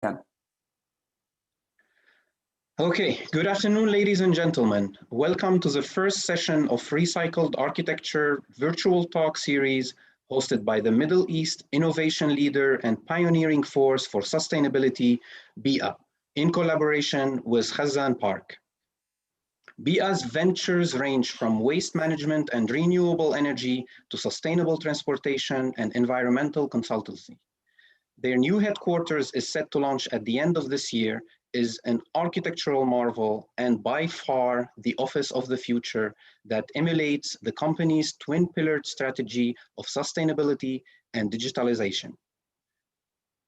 Yeah. Okay, good afternoon, ladies and gentlemen. Welcome to the first session of Recycled Architecture virtual talk series hosted by the Middle East innovation leader and pioneering force for sustainability, BIA, in collaboration with Khazan Park. BIA's ventures range from waste management and renewable energy to sustainable transportation and environmental consultancy. Their new headquarters is set to launch at the end of this year, is an architectural marvel and by far the office of the future that emulates the company's twin-pillared strategy of sustainability and digitalization.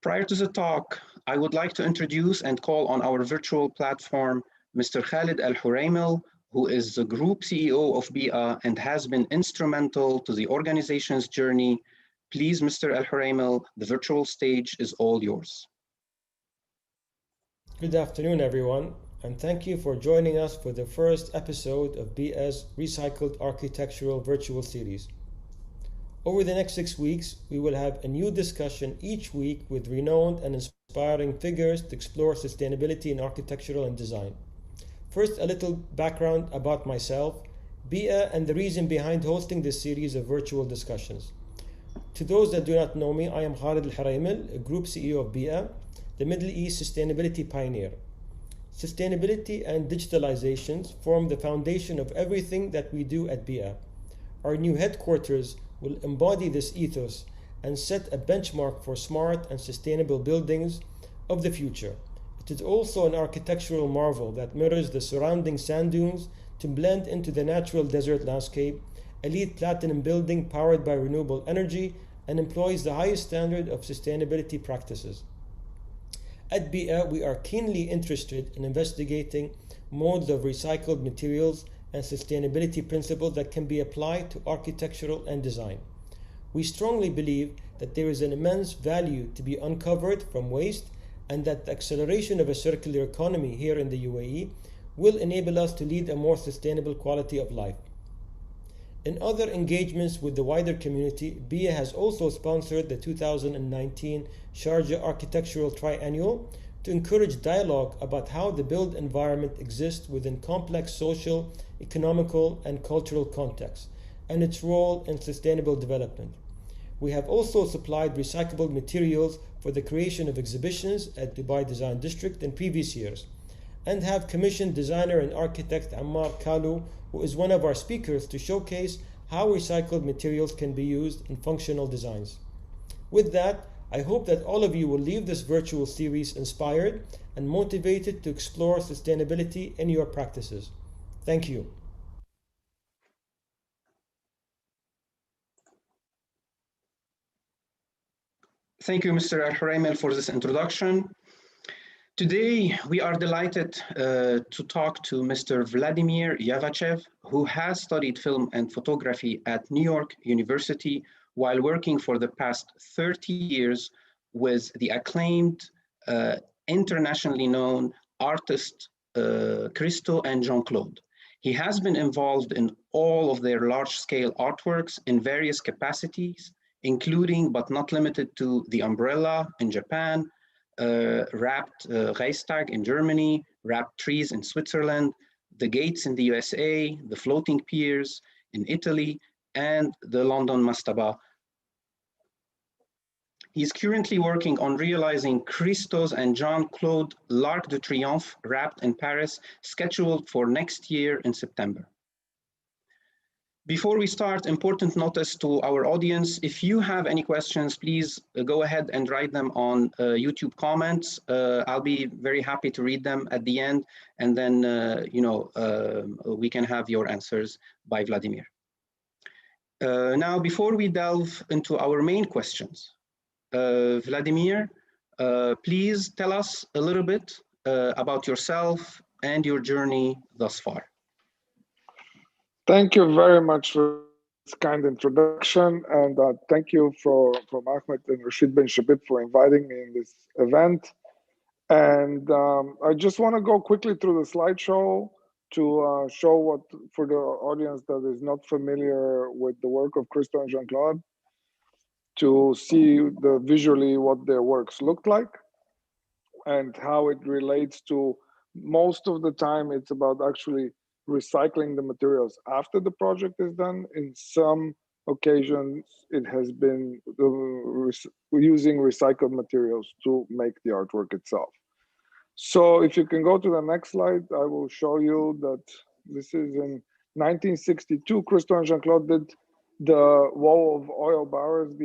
Prior to the talk, I would like to introduce and call on our virtual platform, Mr. Khalid Al-Huraymel, who is the Group CEO of BIA and has been instrumental to the organization's journey. Please, Mr. Al-Huraymel, the virtual stage is all yours. Good afternoon, everyone, and thank you for joining us for the first episode of BIA's Recycled Architectural Virtual Series. Over the next 6 weeks, we will have a new discussion each week with renowned and inspiring figures to explore sustainability in architectural and design. First, a little background about myself, BIA, and the reason behind hosting this series of virtual discussions. To those that do not know me, I am Khalid Al-Huraymel, Group CEO of BIA, the Middle East sustainability pioneer. Sustainability and digitalizations form the foundation of everything that we do at BIA. Our new headquarters will embody this ethos and set a benchmark for smart and sustainable buildings of the future. It is also an architectural marvel that mirrors the surrounding sand dunes to blend into the natural desert landscape, a LEED Platinum building powered by renewable energy and employs the highest standard of sustainability practices. At BIA, we are keenly interested in investigating modes of recycled materials and sustainability principles that can be applied to architectural and design. We strongly believe that there is an immense value to be uncovered from waste and that the acceleration of a circular economy here in the UAE will enable us to lead a more sustainable quality of life. In other engagements with the wider community, BIA has also sponsored the 2019 Sharjah Architectural Triennial to encourage dialogue about how the built environment exists within complex social, economical, and cultural contexts, and its role in sustainable development. We have also supplied recyclable materials for the creation of exhibitions at Dubai Design District in previous years, and have commissioned designer and architect Ammar Kalu, who is one of our speakers, to showcase how recycled materials can be used in functional designs. With that, I hope that all of you will leave this virtual series inspired and motivated to explore sustainability in your practices. Thank you. Thank you, Mr. Al-Huraymel, for this introduction. Today, we are delighted to talk to Mr. Vladimir Yavachev, who has studied film and photography at New York University while working for the past 30 years with the acclaimed, internationally known artist Christo and Jean-Claude. He has been involved in all of their large-scale artworks in various capacities, including but not limited to the Umbrella in Japan, wrapped Reichstag in Germany, wrapped trees in Switzerland, the gates in the USA, the floating piers in Italy, and the London Mastaba. He's currently working on realizing Christo's and Jean-Claude l'Arc de Triomphe, wrapped in Paris, scheduled for next year in September. Before we start, important notice to our audience: if you have any questions, please go ahead and write them on YouTube comments. I'll be very happy to read them at the end, and then we can have your answers by Vladimir. Now, before we delve into our main questions, Vladimir, please tell us a little bit about yourself and your journey thus far. Thank you very much for this kind introduction, and thank you from Ahmed and Rashid Ben Shabib for inviting me in this event. And I just want to go quickly through the slideshow to show what, for the audience that is not familiar with the work of Christo and Jean-Claude, to see visually what their works looked like. and how it relates to, most of the time, it's about actually recycling the materials after the project is done. In some occasions, it has been using recycled materials to make the artwork itself. So if you can go to the next slide, I will show you that this is in 1962. Christo and Jean-Claude did the wall of oil barrels,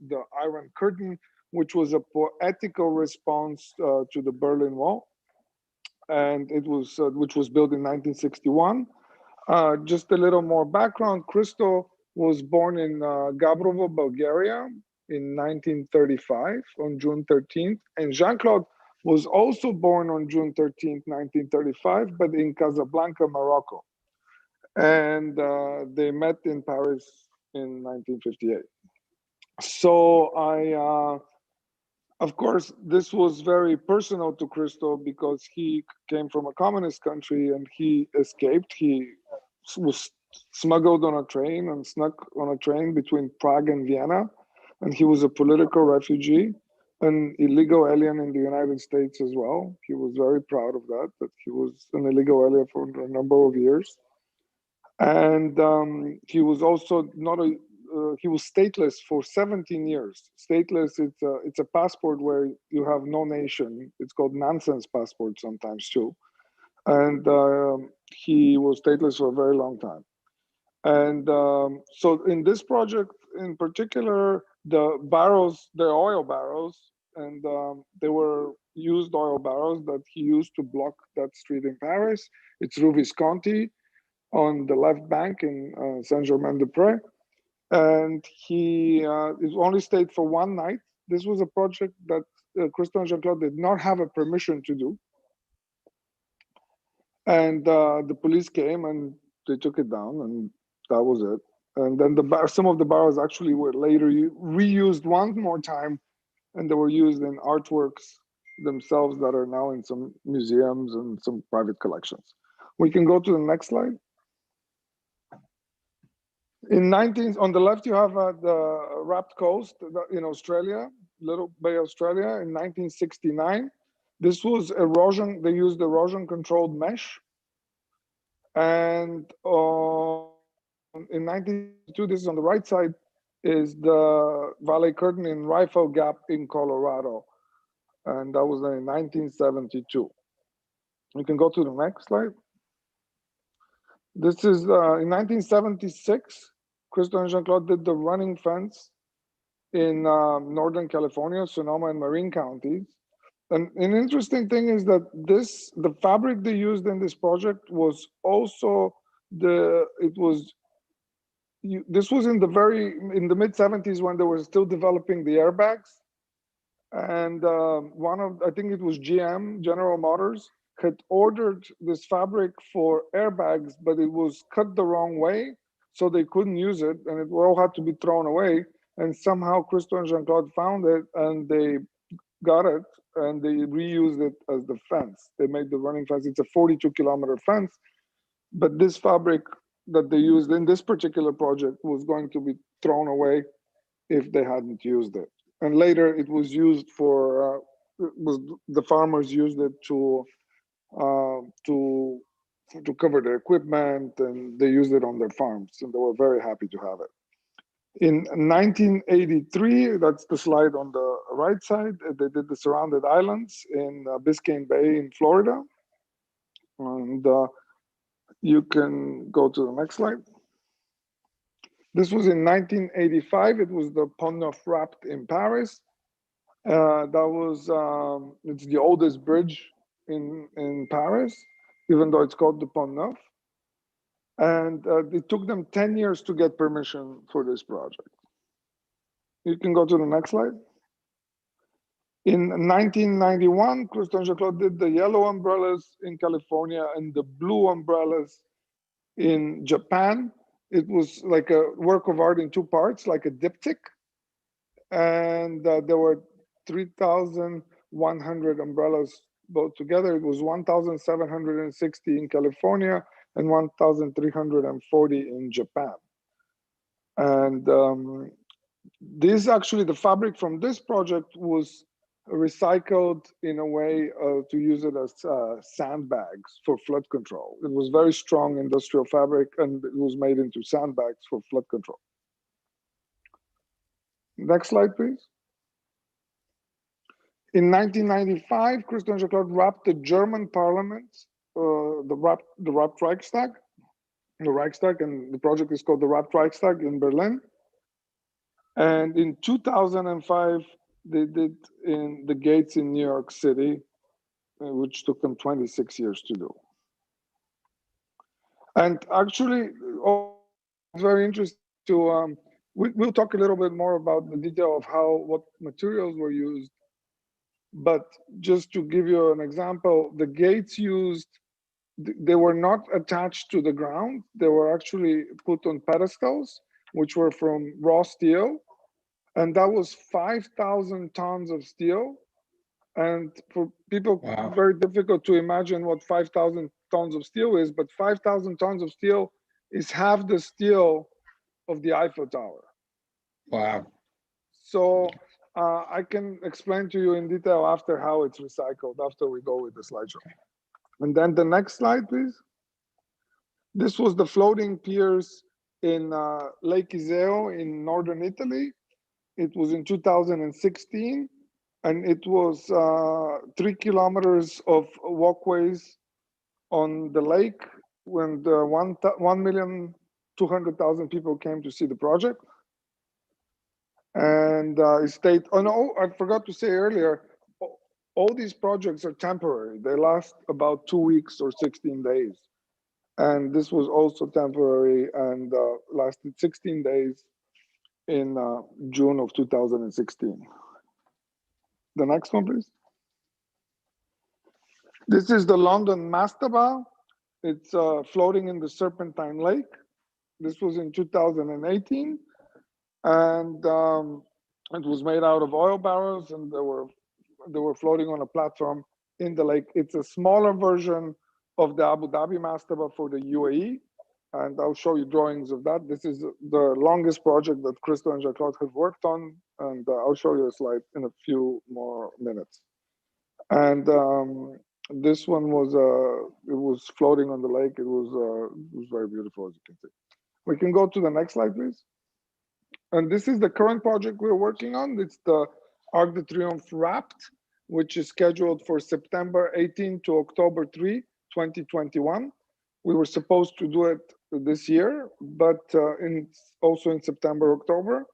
the Iron Curtain, which was a poetical response to the Berlin Wall, and it was which was built in 1961. Just a little more background: Christo was born in Gabrovo, Bulgaria, in 1935 on June 13th, and Jean-Claude was also born on June 13th, 1935, but in Casablanca, Morocco, and they met in Paris in 1958. So of course, this was very personal to Christo because he came from a communist country and he escaped. He was smuggled on a train and snuck on a train between Prague and Vienna, and he was a political refugee, an illegal alien in the United States as well. He was very proud of that he was an illegal alien for a number of years. And he was also not a he was stateless for 17 years. Stateless, it's a passport where you have no nation. It's called nonsense passport sometimes too. And he was stateless for a very long time. And so in this project in particular, the barrels, they're oil barrels, and they were used oil barrels that he used to block that street in Paris. It's Rue Visconti on the left bank in Saint-Germain-des-Prés. And he only stayed for one night. This was a project that Christo and Jean-Claude did not have a permission to do. And the police came and they took it down, and that was it. And then some of the barrels actually were later reused one more time, and they were used in artworks themselves that are now in some museums and some private collections. We can go to the next slide. On the left, you have the Rapt Coast in Australia, Little Bay, Australia, in 1969. This was erosion. They used erosion-controlled mesh. And in 1992, this is on the right side, is the Valley Curtain in Rifle Gap in Colorado. And that was in 1972. You can go to the next slide. This is in 1976, Christo and Jean-Claude did the running fence in Northern California, Sonoma and Marin counties. And an interesting thing is that the fabric they used in this project was also this was in the mid 70s when they were still developing the airbags. And I think it was GM, General Motors, had ordered this fabric for airbags, but it was cut the wrong way, so they couldn't use it, and it all had to be thrown away. And somehow Christo and Jean-Claude found it, and they got it, and they reused it as the fence. They made the running fence. It's a 42-kilometer fence, but this fabric that they used in this particular project was going to be thrown away if they hadn't used it. And later it was used for, the farmers used it to cover their equipment, and they used it on their farms, and they were very happy to have it. In 1983, that's the slide on the right side, they did the Surrounded Islands in Biscayne Bay in Florida. And you can go to the next slide. This was in 1985. It was the Pont Neuf Rapt in Paris. That was, it's the oldest bridge in Paris, even though it's called the Pont Neuf. And it took them 10 years to get permission for this project. You can go to the next slide. In 1991, Christo and Jean-Claude did the yellow umbrellas in California and the blue umbrellas in Japan. It was like a work of art in two parts, like a diptych. And there were 3,100 umbrellas both together. It was 1,760 in California and 1,340 in Japan. And this actually, the fabric from this project was recycled in a way to use it as sandbags for flood control. It was very strong industrial fabric, and it was made into sandbags for flood control. Next slide, please. In 1995, Christo and Jean-Claude wrapped the German parliament, the wrapped Reichstag, and the project is called the Wrapped Reichstag in Berlin. And in 2005, they did in the gates in New York City, which took them 26 years to do. And actually, it's very interesting to, we'll talk a little bit more about the detail of what materials were used. But just to give you an example, the gates used, they were not attached to the ground. They were actually put on pedestals, which were from raw steel. And that was 5,000 tons of steel. And for people, Wow. very difficult to imagine what 5,000 tons of steel is, but 5,000 tons of steel is half the steel of the Eiffel Tower. Wow. So I can explain to you in detail after how it's recycled, after we go with the slideshow. And then the next slide, please. This was the floating piers in Lake Iseo in northern Italy. It was in 2016, and it was 3 kilometers of walkways on the lake when the 1,200,000 people came to see the project. And it stayed, oh no, I forgot to say earlier, all these projects are temporary. They last about 2 weeks or 16 days. And this was also temporary and lasted 16 days in June of 2016. The next one, please. This is the London mastaba. It's floating in the Serpentine Lake. This was in 2018. And it was made out of oil barrels, and they were floating on a platform in the lake. It's a smaller version of the Abu Dhabi mastaba for the UAE, and I'll show you drawings of that. This is the longest project that Christo and Jean-Claude have worked on, and I'll show you a slide in a few more minutes. And this one was it was floating on the lake. It was very beautiful, as you can see. We can go to the next slide, please. And this is the current project we're working on. It's the Arc de Triomphe Wrapped, which is scheduled for September 18 to October 3, 2021. We were supposed to do it this year, but also in September, October.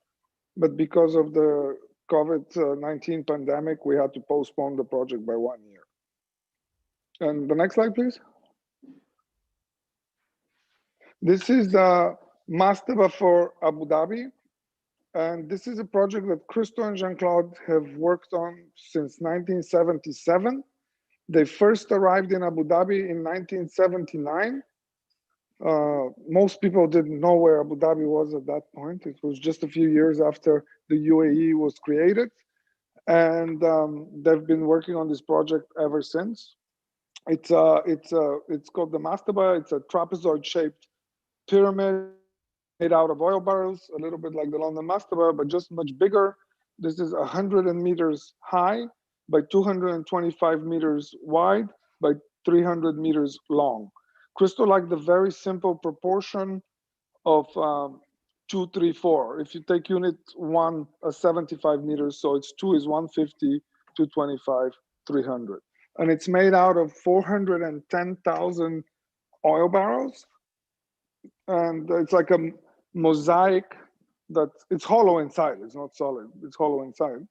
But because of the COVID-19 pandemic, we had to postpone the project by 1 year. And the next slide, please. This is the mastaba for Abu Dhabi. And this is a project that Christo and Jean-Claude have worked on since 1977. They first arrived in Abu Dhabi in 1979. Most people didn't know where Abu Dhabi was at that point. It was just a few years after the UAE was created. And they've been working on this project ever since. It's called the mastaba. It's a trapezoid-shaped pyramid made out of oil barrels, a little bit like the London mastaba, but just much bigger. This is 100 meters high by 225 meters wide by 300 meters long. Christo liked the very simple proportion of 2, 3, 4. If you take unit 1, 75 meters, so it's 2 is 150, 225, 300. And it's made out of 410,000 oil barrels. And it's like a mosaic that it's hollow inside. It's not solid. It's hollow inside,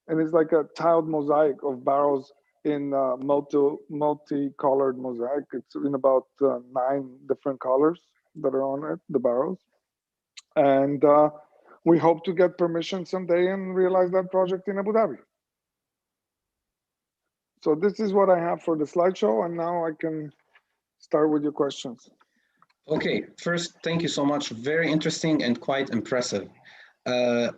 and it's like a tiled mosaic of barrels in multicolored mosaic. It's in about 9 different colors that are on it, the barrels. And we hope to get permission someday and realize that project in Abu Dhabi. So this is what I have for the slideshow, and now I can start with your questions. Okay, first, thank you so much. Very interesting and quite impressive.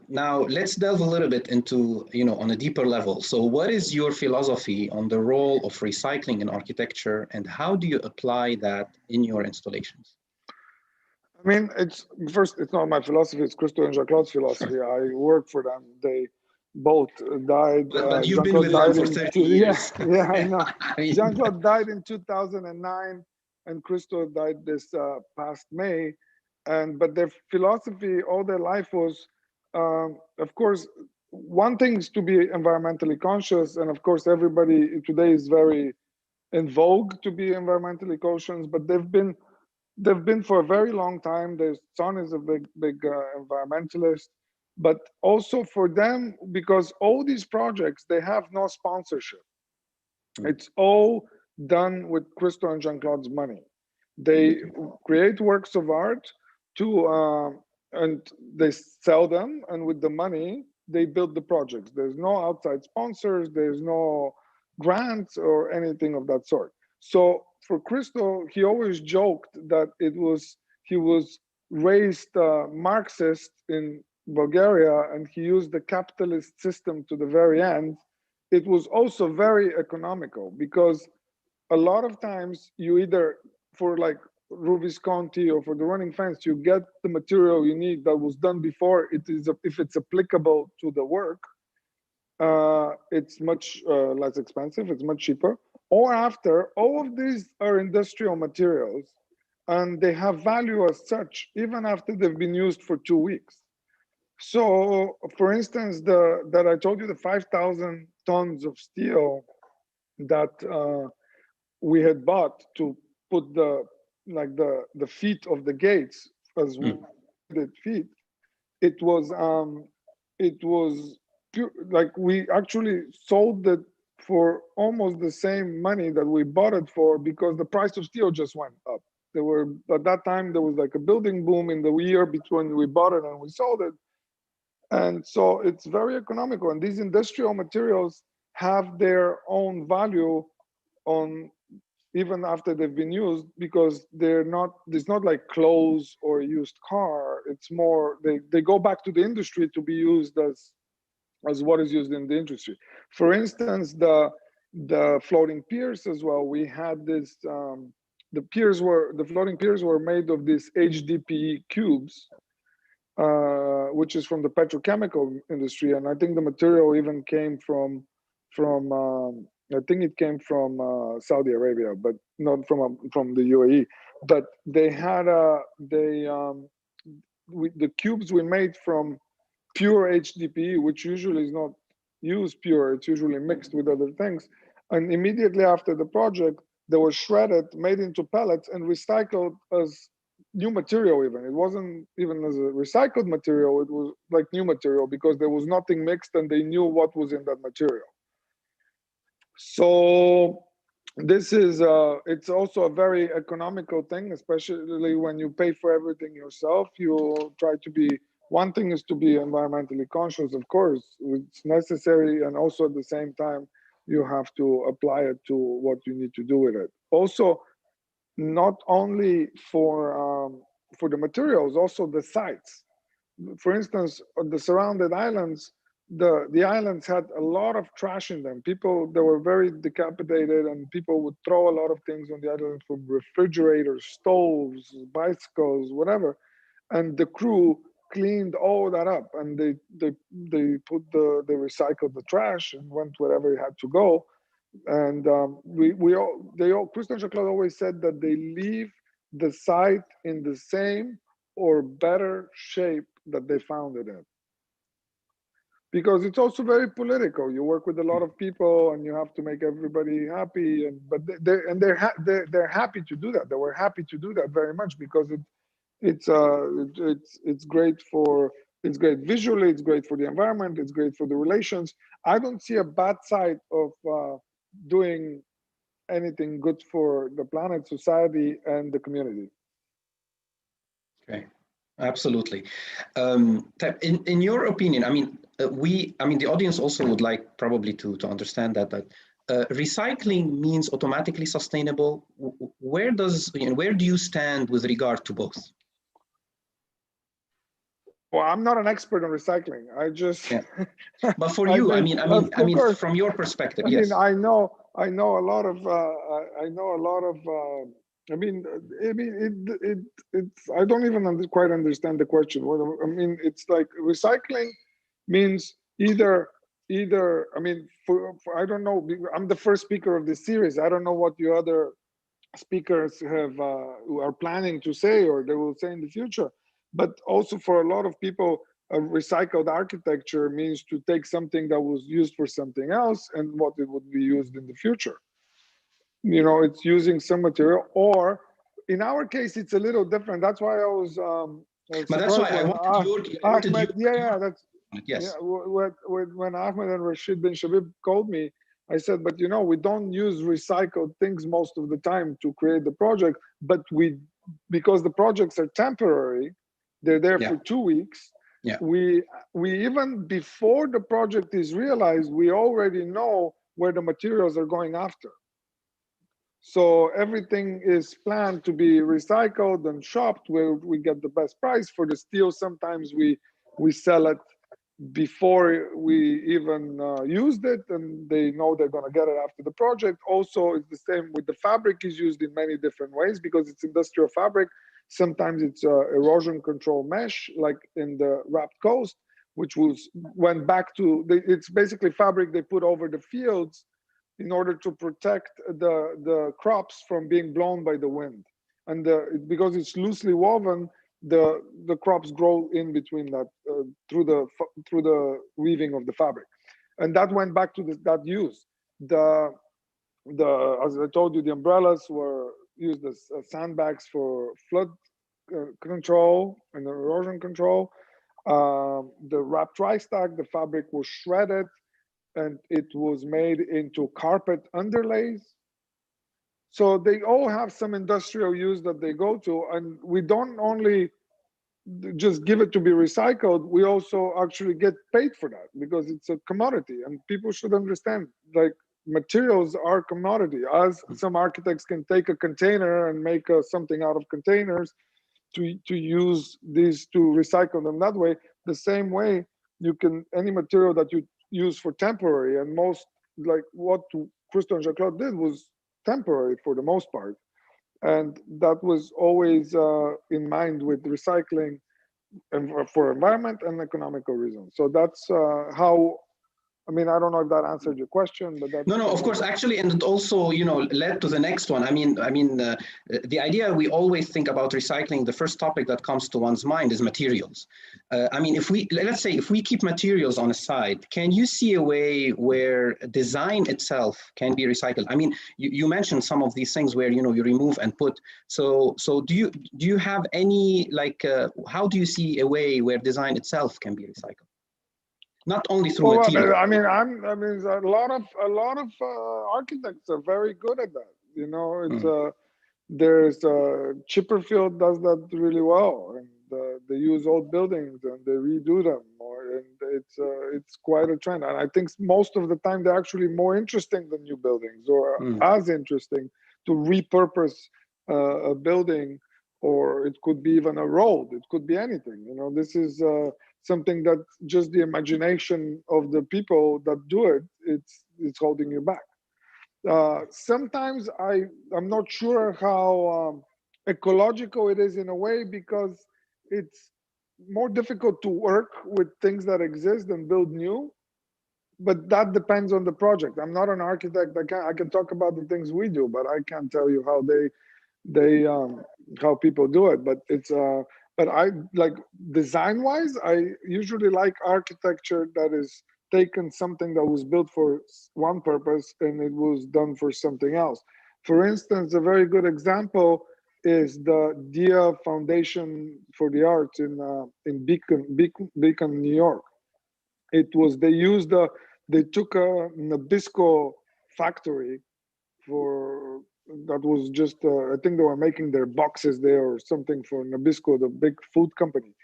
Now, let's delve a little bit into, on a deeper level. So what is your philosophy on the role of recycling in architecture, and how do you apply that in your installations? I mean, it's not my philosophy, it's Christo and Jean-Claude's philosophy. I work for them. both died. But you've been with them for 30 years. Yeah, I know. I mean, Jean-Claude died in 2009, and Christo died this past May. But their philosophy all their life was, of course, one thing is to be environmentally conscious, and of course, everybody today is very in vogue to be environmentally conscious. But they've been for a very long time. Their son is a big environmentalist, but also for them, because all these projects, they have no sponsorship. It's all done with Christo and Jean-Claude's money. They create works of art and they sell them, and with the money, they build the projects. There's no outside sponsors, there's no grants or anything of that sort. So for Christo, he always joked that he was raised Marxist in Bulgaria, and he used the capitalist system to the very end. It was also very economical, because a lot of times you either, for like Visconti or for the running fence, you get the material you need that was done before. It is, if it's applicable to the work, it's much less expensive, it's much cheaper. Or after, all of these are industrial materials, and they have value as such, even after they've been used for 2 weeks. So, for instance, that I told you, the 5,000 tons of steel that we had bought to put the feet of the gates, as the feet, it was pure, like we actually sold it for almost the same money that we bought it for, because the price of steel just went up. There were, at that time, there was like a building boom in the year between we bought it and we sold it. And so it's very economical. And these industrial materials have their own value on even after they've been used, because it's not like clothes or a used car. It's more, they go back to the industry to be used as what is used in the industry. For instance, the floating piers as well, we had this, the floating piers were made of these HDPE cubes, which is from the petrochemical industry. And I think the material even came from I think it came from Saudi Arabia, but not from the UAE. But they had the cubes we made from pure HDPE, which usually is not used pure, it's usually mixed with other things. And immediately after the project, they were shredded, made into pellets, and recycled as new material. Even it wasn't even as a recycled material, it was like new material, because there was nothing mixed and they knew what was in that material. So this is it's also a very economical thing, especially when you pay for everything yourself. You try to be, one thing is to be environmentally conscious, of course, it's necessary, and also at the same time you have to apply it to what you need to do with it. Also, not only for the materials, also the sites. For instance, on the surrounded islands, the islands had a lot of trash in them. People, they were very decapitated, and people would throw a lot of things on the island, from refrigerators, stoves, bicycles, whatever. And the crew cleaned all that up, and they recycled the trash and went wherever it had to go. And Christo and Jean-Claude always said that they leave the site in the same or better shape that they found it in. Because it's also very political. You work with a lot of people, and you have to make everybody happy. But they're happy to do that. They were happy to do that very much, because it's great visually, it's great for the environment, it's great for the relations. I don't see a bad side of doing anything good for the planet, society, and the community. Okay, absolutely. In your opinion, I mean, the audience also would like probably to understand that recycling means automatically sustainable. Where do you stand with regard to both? Well, I'm not an expert on recycling. I just. Yeah. But for you, I mean, from your perspective, yes. I know a lot of. It's. I don't even quite understand the question. I mean, it's like recycling means either either, I mean, for I don't know, I'm the first speaker of this series. I don't know what you other speakers have who are planning to say or they will say in the future. But also for a lot of people, a recycled architecture means to take something that was used for something else and what it would be used in the future. You know, it's using some material, or in our case, it's a little different. That's why I was But that's why surprised I when wanted you. Ahmed, yeah, that's yeah. Yes. When Ahmed and Rashid bin Shabib called me, I said, but you know, we don't use recycled things most of the time to create the project, but because the projects are temporary, they're there Yeah. for 2 weeks. Yeah. We even before the project is realized, we already know where the materials are going after. So everything is planned to be recycled and shopped where we get the best price for the steel. Sometimes we sell it before we even used it, and they know they're going to get it after the project. Also, it's the same with the fabric. Is used in many different ways because it's industrial fabric. Sometimes it's erosion control mesh, like in the Wrapped Coast, which went back to it's basically fabric they put over the fields in order to protect the crops from being blown by the wind. And because it's loosely woven, the crops grow in between that through the weaving of the fabric, and that went back to that use. As I told you, the umbrellas were used as sandbags for flood control and erosion control. The wrapped dry stack, the fabric was shredded and it was made into carpet underlays. So they all have some industrial use that they go to, and we don't only just give it to be recycled, we also actually get paid for that because it's a commodity, and people should understand, like, materials are commodity. As some architects can take a container and make something out of containers to use these to recycle them that way, the same way you can, any material that you use for temporary, and most, like what Christo and Jean-Claude did was temporary for the most part, and that was always in mind with recycling and for environment and economical reasons. So that's how, I mean, I don't know if that answered your question, but that's No, of course, actually, and it also, led to the next one. The idea we always think about recycling, the first topic that comes to one's mind is materials. Let's say if we keep materials on a side, can you see a way where design itself can be recycled? I mean, you mentioned some of these things where, you remove and put. So do you have any, how do you see a way where design itself can be recycled? Not only through material. I mean, a lot of architects are very good at that. It's there's Chipperfield does that really well, and they use old buildings and they redo them, and it's quite a trend. And I think most of the time they're actually more interesting than new buildings, or as interesting to repurpose a building, or it could be even a road. It could be anything. This is something that just the imagination of the people that do it, it's holding you back. Sometimes I'm not sure how ecological it is in a way, because it's more difficult to work with things that exist and build new. But that depends on the project. I'm not an architect. I can talk about the things we do, but I can't tell you how how people do it. But but I like, design wise, I usually like architecture that is taken something that was built for one purpose and it was done for something else. For instance, a very good example is the DIA Foundation for the Arts in Beacon, New York. They took a Nabisco factory that was just I think they were making their boxes there or something for Nabisco, the big food company,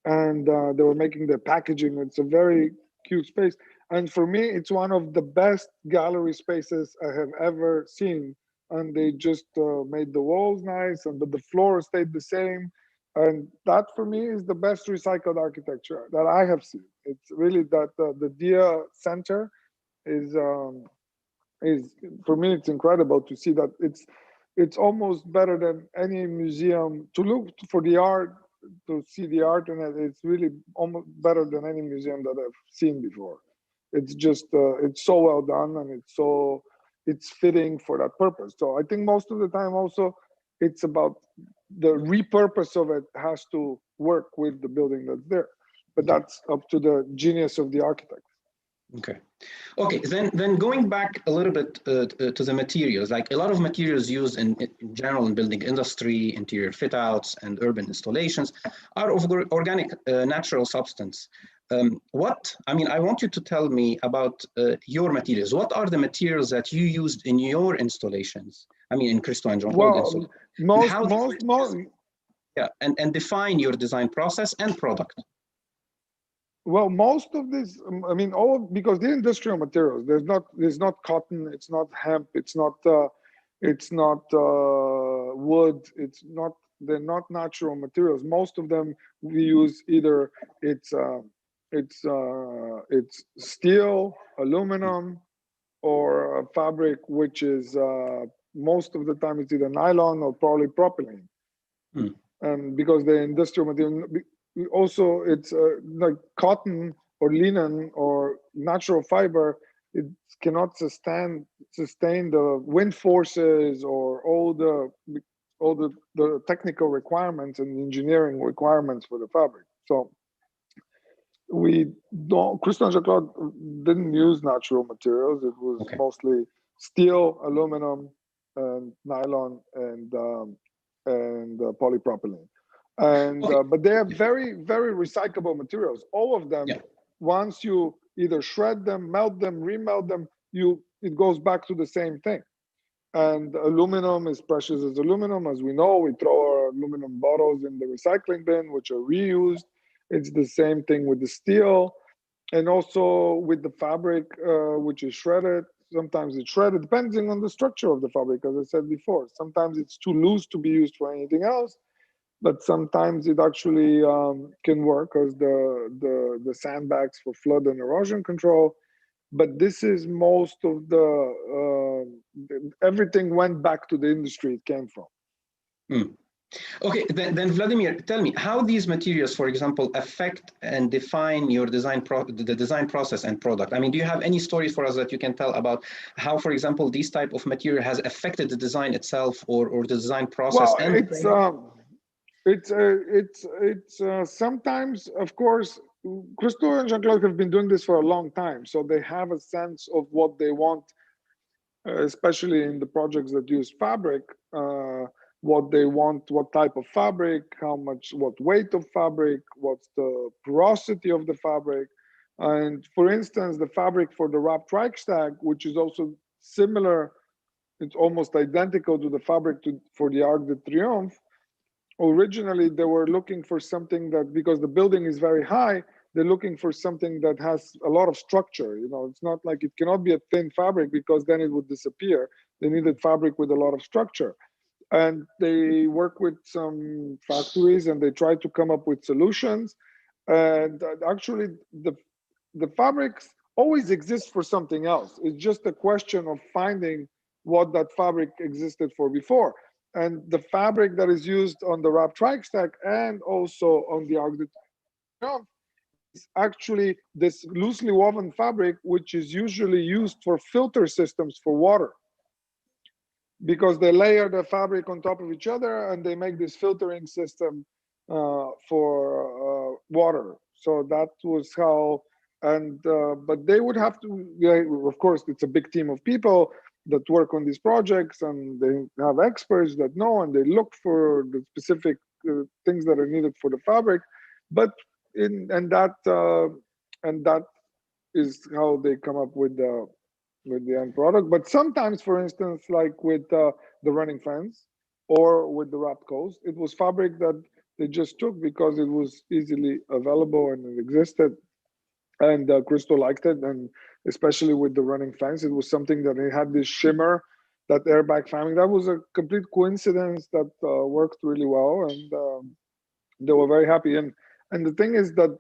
and they were making their packaging. It's a very cute space, and for me, it's one of the best gallery spaces I have ever seen. And they just made the walls nice, but the floor stayed the same. And that for me is the best recycled architecture that I have seen. It's really that the DIA Center is for me, it's incredible to see that it's almost better than any museum to look for the art, to see the art, and it's really almost better than any museum that I've seen before. It's just it's so well done, and it's fitting for that purpose. So I think most of the time also it's about the repurpose of it has to work with the building that's there, but that's up to the genius of the architect. Okay. Okay, then going back a little bit to the materials, like a lot of materials used in general in building industry, interior fit outs, and urban installations are of organic natural substance. I want you to tell me about your materials. What are the materials that you used in your installations? I mean, in Christo and Jean-Claude. Well, yeah, and define your design process and product. Well, most of this, I mean, because the industrial materials, there's not cotton, it's not hemp, it's not wood, they're not natural materials. Most of them we use either it's steel, aluminum, or fabric, which is most of the time it's either nylon or polypropylene. And because the industrial material, also it's like cotton or linen or natural fiber, it cannot sustain the wind forces or all the technical requirements and engineering requirements for the fabric. So Christo and Jeanne-Claude didn't use natural materials. It was mostly steel, aluminum, and nylon, and polypropylene. And but they are very, very recyclable materials. All of them, once you either shred them, melt them, remelt them, it goes back to the same thing. And aluminum is precious as aluminum. As we know, we throw our aluminum bottles in the recycling bin, which are reused. It's the same thing with the steel, and also with the fabric, which is shredded. Sometimes it's shredded, depending on the structure of the fabric, as I said before. Sometimes it's too loose to be used for anything else, but sometimes it actually can work as the sandbags for flood and erosion control. But this is most of everything went back to the industry it came from. Okay, then Vladimir, tell me how these materials, for example, affect and define your the design process and product. I mean, do you have any stories for us that you can tell about how, for example, this type of material has affected the design itself or the design process? Well, it's sometimes, of course, Christo and Jean-Claude have been doing this for a long time, so they have a sense of what they want, especially in the projects that use fabric. What they want, what type of fabric, what weight of fabric, what's the porosity of the fabric. And for instance, the fabric for the wrapped Reichstag, which is also similar, it's almost identical to the fabric for the Arc de Triomphe. Originally, they were looking for something that, because the building is very high, they're looking for something that has a lot of structure. You know, it's not like it cannot be a thin fabric because then it would disappear. They needed fabric with a lot of structure. And they work with some factories and they try to come up with solutions. And actually, the fabrics always exist for something else. It's just a question of finding what that fabric existed for before. And the fabric that is used on the wrapped Reichstag and also on the Arc de Triomphe is actually this loosely woven fabric, which is usually used for filter systems for water, because they layer the fabric on top of each other and they make this filtering system for water. So that was how, but they would have to, of course, it's a big team of people that work on these projects, and they have experts that know, and they look for the specific things that are needed for the fabric. But that is how they come up with the end product. But sometimes, for instance, like with the running fence or with the wrapped coast, it was fabric that they just took because it was easily available and it existed. And Christo liked it, and especially with the running fence, it was something that it had this shimmer, that airbag family. That was a complete coincidence that worked really well, and they were very happy. And the thing is that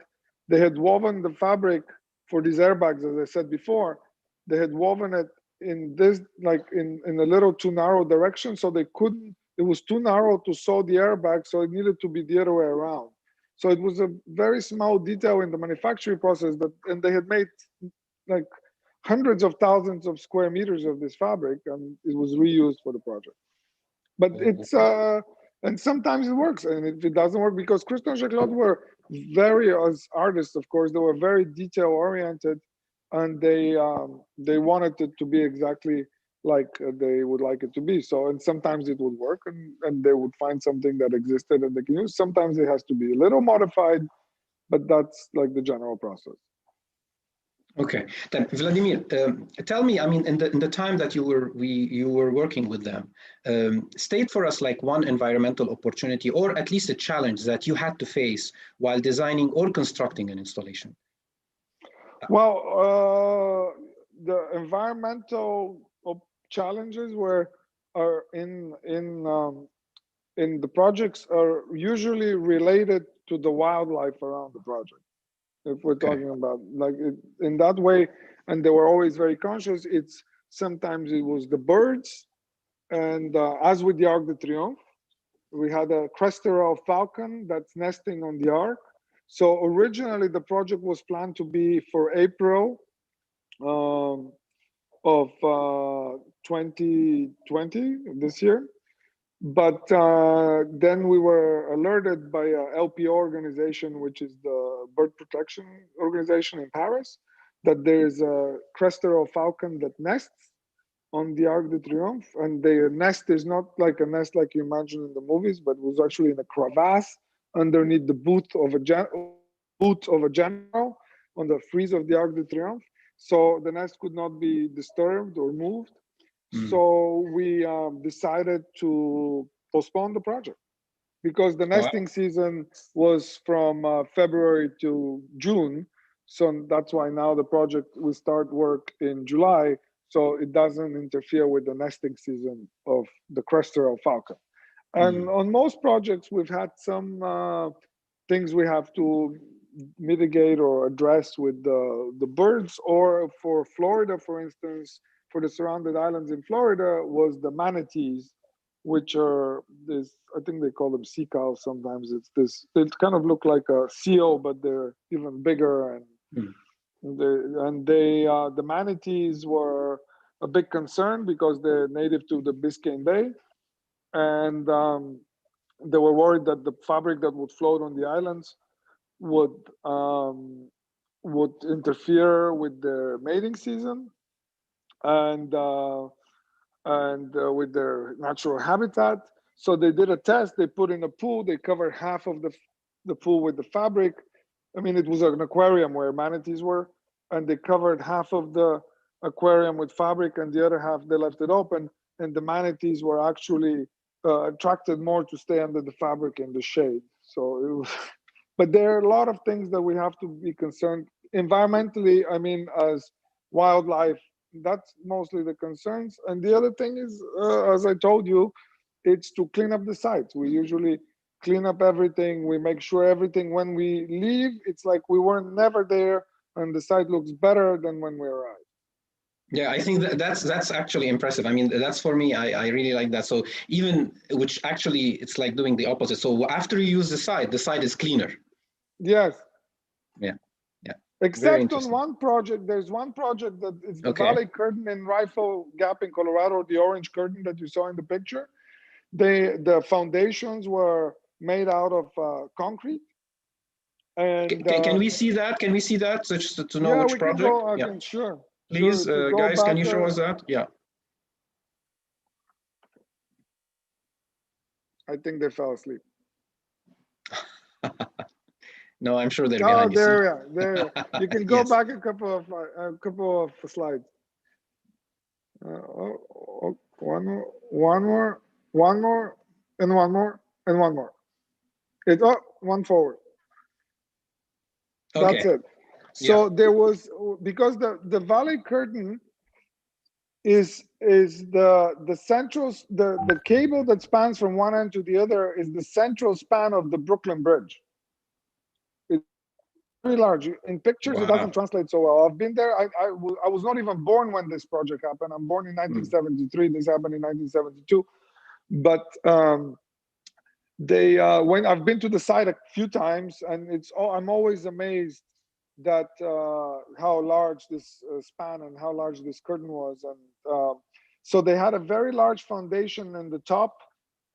they had woven the fabric for these airbags, as I said before. They had woven it in this, like in a little too narrow direction, so they couldn't. It was too narrow to sew the airbag, so it needed to be the other way around. So it was a very small detail in the manufacturing process and they had made like hundreds of thousands of square meters of this fabric, and it was reused for the project. But it's and sometimes it works, and if it doesn't work, because Christo and Jean-Claude were very, as artists, of course, they were very detail oriented, and they wanted it to be exactly like they would like it to be. So, and sometimes it would work, and they would find something that existed and they can use. Sometimes it has to be a little modified, but that's like the general process. Okay, then Vladimir, tell me, I mean, in the time that you were working with them, state for us like one environmental opportunity or at least a challenge that you had to face while designing or constructing an installation. Well, the environmental challenges are in the projects are usually related to the wildlife around the project. If we're talking about like in that way, and they were always very conscious. It's sometimes it was the birds, and as with the Arc de Triomphe, we had a Cresteral falcon that's nesting on the Arc. So originally the project was planned to be for April of 2020, this year. But then we were alerted by a LPO organization, which is the bird protection organization in Paris, that there is a Cresteral falcon that nests on the Arc de Triomphe. And the nest is not like a nest like you imagine in the movies, but was actually in a crevasse underneath the boot of a general on the frieze of the Arc de Triomphe. So the nest could not be disturbed or moved. So we decided to postpone the project because the nesting season was from February to June. So that's why now the project will start work in July. So it doesn't interfere with the nesting season of the Cresteral falcon. And on most projects, we've had some things we have to mitigate or address with the birds, or for Florida, for instance, for the surrounded islands in Florida was the manatees, which are this, I think they call them sea cows sometimes. It's this, they kind of look like a seal, but they're even bigger. And the manatees were a big concern because they're native to the Biscayne Bay. And they were worried that the fabric that would float on the islands would interfere with their mating season and with their natural habitat. So they did a test. They put in a pool. They covered half of the pool with the fabric. I mean, it was an aquarium where manatees were, and they covered half of the aquarium with fabric, and the other half they left it open. And the manatees were actually attracted more to stay under the fabric in the shade. So it was, but there are a lot of things that we have to be concerned environmentally. I mean, as wildlife, that's mostly the concerns. And the other thing is, as I told you, it's to clean up the sites. We usually clean up everything. We make sure everything, when we leave, it's like we were never there, and the site looks better than when we arrived. Yeah, I think that's actually impressive. I mean, that's for me, I really like that. So even, which actually, it's like doing the opposite. So after you use the site is cleaner. Yes. Yeah. Except on one project, there's one project that is the Valley Curtain in Rifle Gap in Colorado, the orange curtain that you saw in the picture. The foundations were made out of concrete. And can we see that? Can we see that just to know which project? Sure. Please, sure, guys, can you show us that? Yeah. I think they fell asleep. No, I'm sure they're behind you. There. You can go back a couple of slides. One more, and one more. It's one forward. That's it. So there was, because the Valley Curtain is the central, the cable that spans from one end to the other is the central span of the Brooklyn Bridge. Very large. In pictures, it doesn't translate so well. I've been there. I was not even born when this project happened. I'm born in 1973. This happened in 1972. But when I've been to the site a few times, and I'm always amazed that how large this span and how large this curtain was. And so they had a very large foundation in the top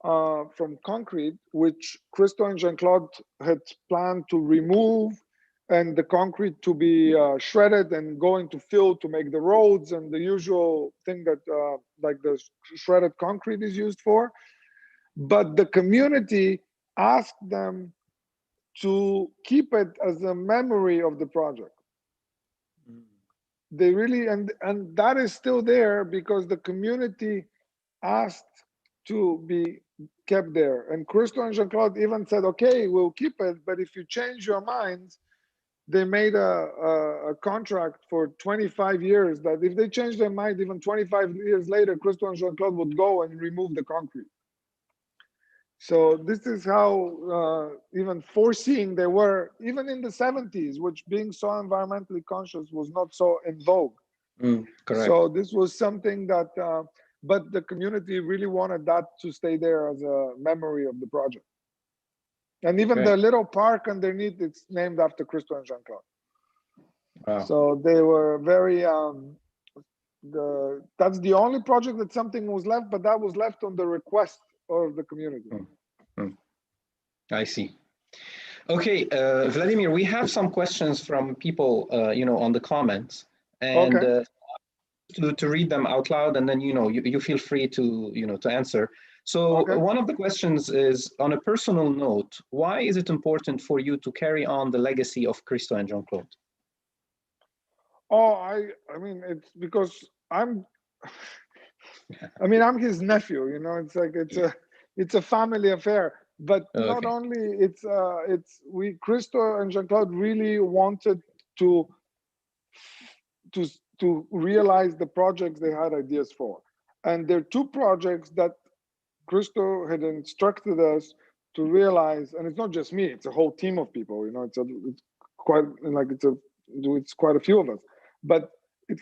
from concrete, which Christo and Jean-Claude had planned to remove, and the concrete to be shredded and going to fill to make the roads and the usual thing that like the shredded concrete is used for. But the community asked them to keep it as a memory of the project. They really, and that is still there because the community asked to be kept there. And Christo and Jean-Claude even said, okay, we'll keep it, but if you change your minds, they made a contract for 25 years that if they change their mind, even 25 years later, Christo and Jean-Claude would go and remove the concrete. So this is how even foreseeing they were, even in the 70s, which being so environmentally conscious was not so in vogue. Correct. So this was something that, but the community really wanted that to stay there as a memory of the project. And even the little park underneath, it's named after Christo and Jean-Claude. Wow. So they were very, that's the only project that something was left, but that was left on the request of the community. I see. Okay, Vladimir, we have some questions from people, on the comments, and to read them out loud, and then you feel free to to answer. So one of the questions is, on a personal note, why is it important for you to carry on the legacy of Christo and Jean-Claude? Oh, I mean, it's because I'm his nephew, it's like it's a family affair. But not only Christo and Jean-Claude really wanted to realize the projects they had ideas for. And there are two projects that Christo had instructed us to realize, and it's not just me, it's a whole team of people, it's quite a few of us. But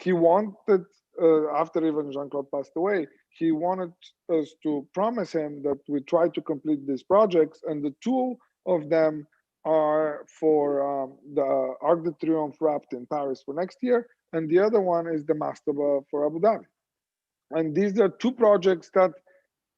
he wanted, after even Jean-Claude passed away, he wanted us to promise him that we try to complete these projects, and the two of them are for the Arc de Triomphe wrapped in Paris for next year, and the other one is the mastaba for Abu Dhabi. And these are two projects that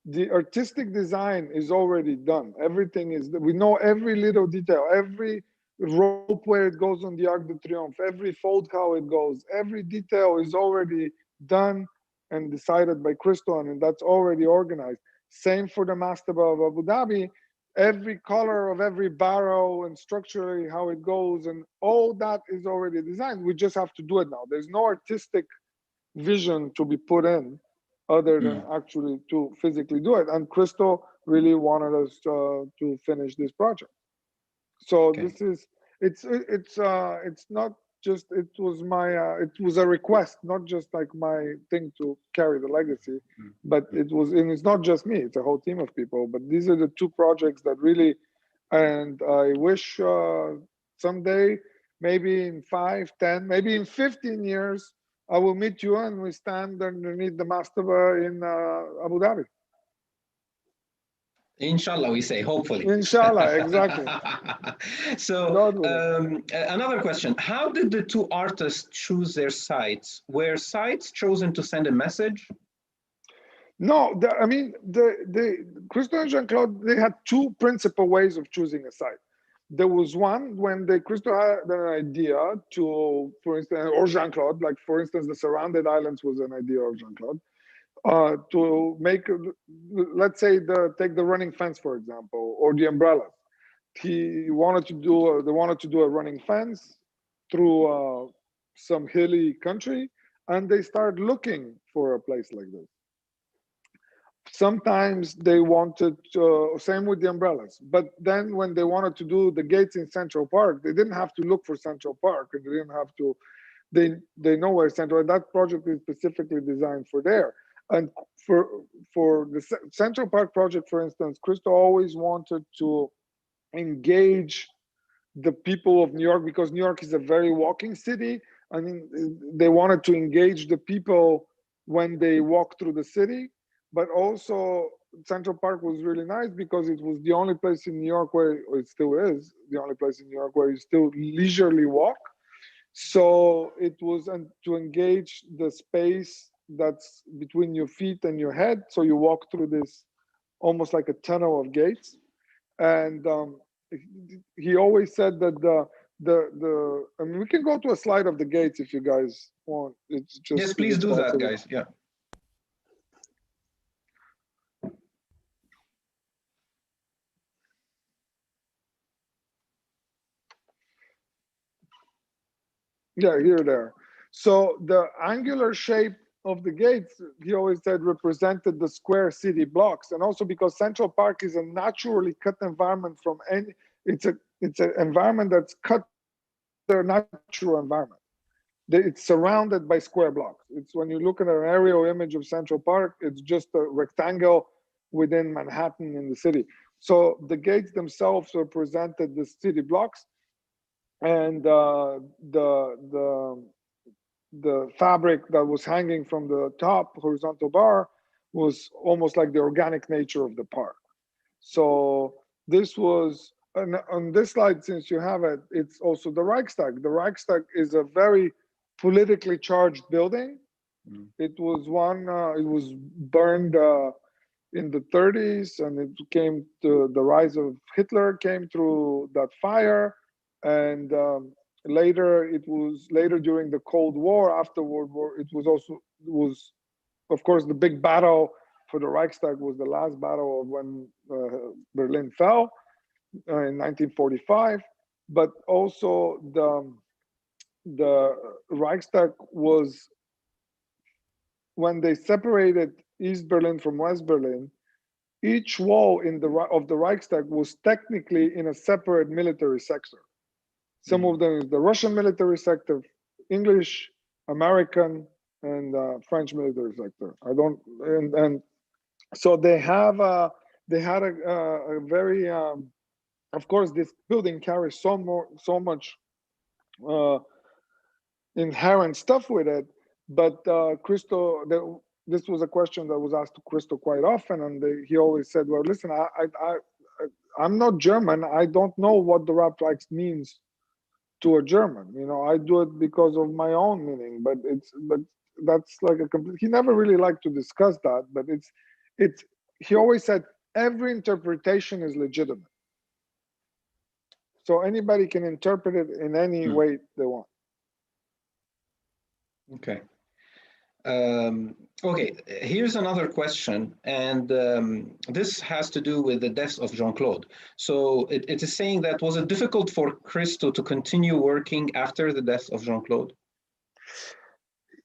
the artistic design is already done. Everything is, we know every little detail, every rope where it goes on the Arc de Triomphe, every fold how it goes, every detail is already done and decided by Christo, and that's already organized. Same for the mastaba of Abu Dhabi. Every color of every barrow and structurally how it goes, and all that is already designed. We just have to do it now. There's no artistic vision to be put in other than actually to physically do it. And Christo really wanted us to finish this project. So this is, it's not just, it was a request, not just like my thing to carry the legacy, but and it's not just me, it's a whole team of people. But these are the two projects that really, and I wish someday, maybe in 5, 10, maybe in 15 years, I will meet you and we stand underneath the mastaba in Abu Dhabi. Inshallah, we say, hopefully. Inshallah, exactly. So another question, how did the two artists choose their sites? Were sites chosen to send a message? No, Christo and Jean-Claude, they had two principal ways of choosing a site. There was one when Christo had an idea to, for instance, or Jean-Claude, like for instance, the Surrounded Islands was an idea of Jean-Claude, to make, let's say, take the running fence, for example, or the umbrellas. They wanted to do a running fence through some hilly country, and they started looking for a place like this. Sometimes they wanted same with the umbrellas, but then when they wanted to do the gates in Central Park, they didn't have to look for Central Park, and they didn't have to, they know where Central, that project is specifically designed for there. And for the Central Park project, for instance, Christo always wanted to engage the people of New York, because New York is a very walking city. I mean, they wanted to engage the people when they walk through the city, but also Central Park was really nice because it was the only place in New York where, or it still is, the only place in New York where you still leisurely walk. So it was to engage the space that's between your feet and your head. So you walk through this almost like a tunnel of gates. And he always said that I mean, we can go to a slide of the gates if you guys want. It's just, yes, please do that, guys. Yeah. Yeah, here, there. So the angular shape of the gates, he always said, represented the square city blocks. And also because Central Park is a naturally cut environment from any, it's an environment that's cut their natural environment. It's surrounded by square blocks. It's when you look at an aerial image of Central Park, it's just a rectangle within Manhattan in the city. So the gates themselves represented the city blocks, and the fabric that was hanging from the top horizontal bar was almost like the organic nature of the park. So this was, on this slide, since you have it, it's also the Reichstag. The Reichstag is a very politically charged building. It was it was burned in the 30s, and it came to the rise of Hitler came through that fire. And later during the Cold War, after World War, it was of course the big battle for the Reichstag was the last battle of when Berlin fell in 1945. But also the Reichstag was, when they separated East Berlin from West Berlin, each wall of the Reichstag was technically in a separate military sector. Some of them is the Russian military sector, English, American, and French military sector. And so they had a very, of course, this building carries so much inherent stuff with it. But Christo, this was a question that was asked to Christo quite often, and he always said, "Well, listen, I'm not German. I don't know what the Rappreich means to a German. You know, I do it because of my own meaning, but that's like a complete." He never really liked to discuss that, but he always said every interpretation is legitimate, so anybody can interpret it in any way they want. Okay. Okay, here's another question, and this has to do with the death of Jean-Claude. So it is saying that, was it difficult for Christo to continue working after the death of Jean-Claude?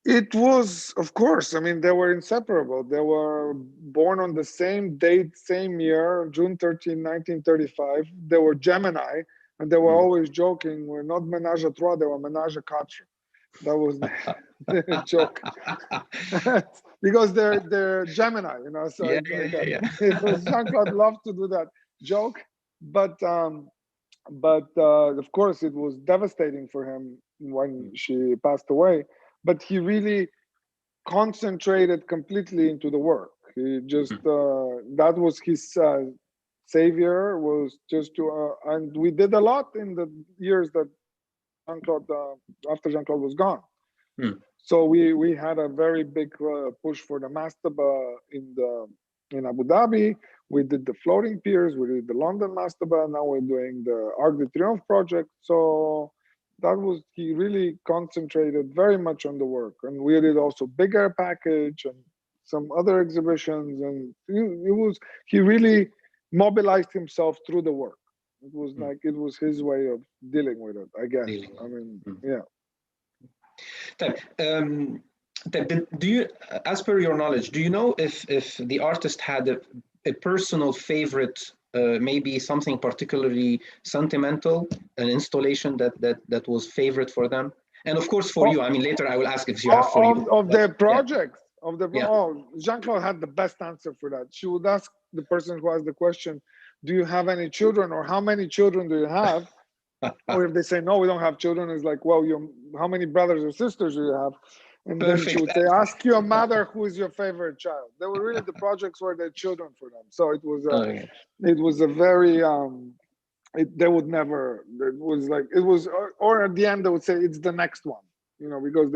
It was, of course. I mean, they were inseparable. They were born on the same date, same year, June 13, 1935. They were Gemini, and they were always joking. We're not ménage à trois, they were ménage à quatre. That was the joke. Because they're Gemini, you know. So Jean-Claude loved to do that joke, but of course it was devastating for him when she passed away. But he really concentrated completely into the work. He just that was his savior, was just to and we did a lot in the years that Jean-Claude after Jean-Claude was gone. So we had a very big push for the mastaba in Abu Dhabi. We did the Floating Piers, we did the London mastaba. Now we're doing the Arc de Triomphe project. So that was, he really concentrated very much on the work, and we did also bigger package and some other exhibitions, and he really mobilized himself through the work. It was like, it was his way of dealing with it, I guess. I mean, yeah. Do you, as per your knowledge, do you know if the artist had a personal favorite, maybe something particularly sentimental, an installation that was favorite for them? And of course for you, I mean, later I will ask if you have for you. Of their projects, Jean-Claude had the best answer for that. She would ask the person who asked the question, do you have any children, or how many children do you have? Or if they say, no, we don't have children, it's like, well, how many brothers or sisters do you have? And then she would say, ask your mother who is your favorite child. They were really, the projects were their children for them. So it was a very they would never, it was like, it was, or at the end they would say it's the next one, you know, because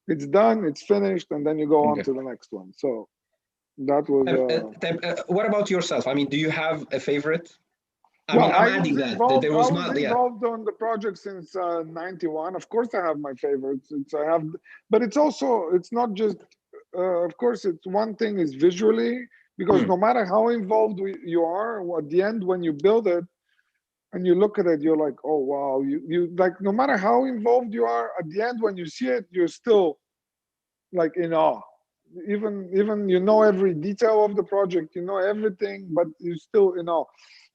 it's done, it's finished, and then you go on to the next one. So that was. What about yourself? I mean, do you have a favorite? I Well, mean, I'm adding that. There was not, involved on the project since '91. Of course, I have my favorites. But it's also, it's not just. Of course, it's one thing is visually, because no matter how involved you are, at the end when you build it and you look at it, you're like, oh wow, you like, no matter how involved you are, at the end when you see it, you're still like in awe. Even you know every detail of the project, you know everything, but you're still in awe.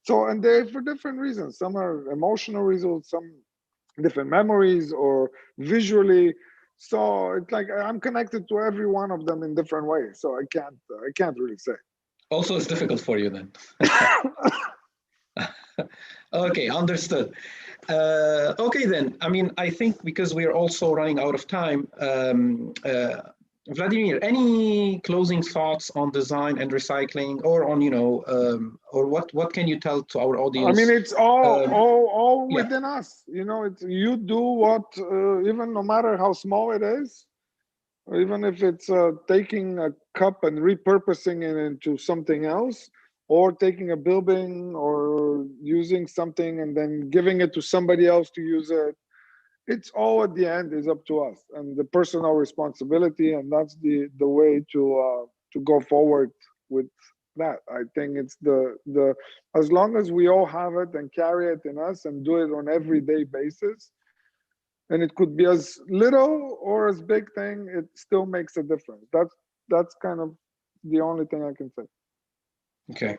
So, and they're for different reasons. Some are emotional reasons, some different memories, or visually. So it's like I'm connected to every one of them in different ways. So I can't really say. Also, it's difficult for you then. Okay, understood. Okay then. I mean, I think because we are also running out of time. Vladimir, any closing thoughts on design and recycling, or on, you know, or what can you tell to our audience? I mean, it's all within us. You know, it's, you do what, even no matter how small it is, or even if it's taking a cup and repurposing it into something else, or taking a building or using something and then giving it to somebody else to use it. It's all at the end is up to us and the personal responsibility, and that's the way to go forward with that. I think it's the as long as we all have it and carry it in us and do it on everyday basis, and it could be as little or as big thing, it still makes a difference. That's kind of the only thing I can say. Okay.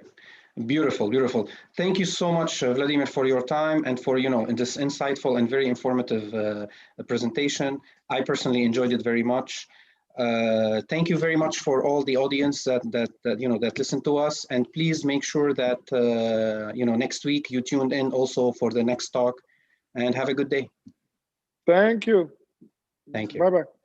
Beautiful, beautiful. Thank you so much, Vladimir, for your time and for, you know, in this insightful and very informative presentation. I personally enjoyed it very much. Thank you very much for all the audience that listened to us, and please make sure that next week you tuned in also for the next talk, and have a good day. Thank you. Thank you. Bye-bye.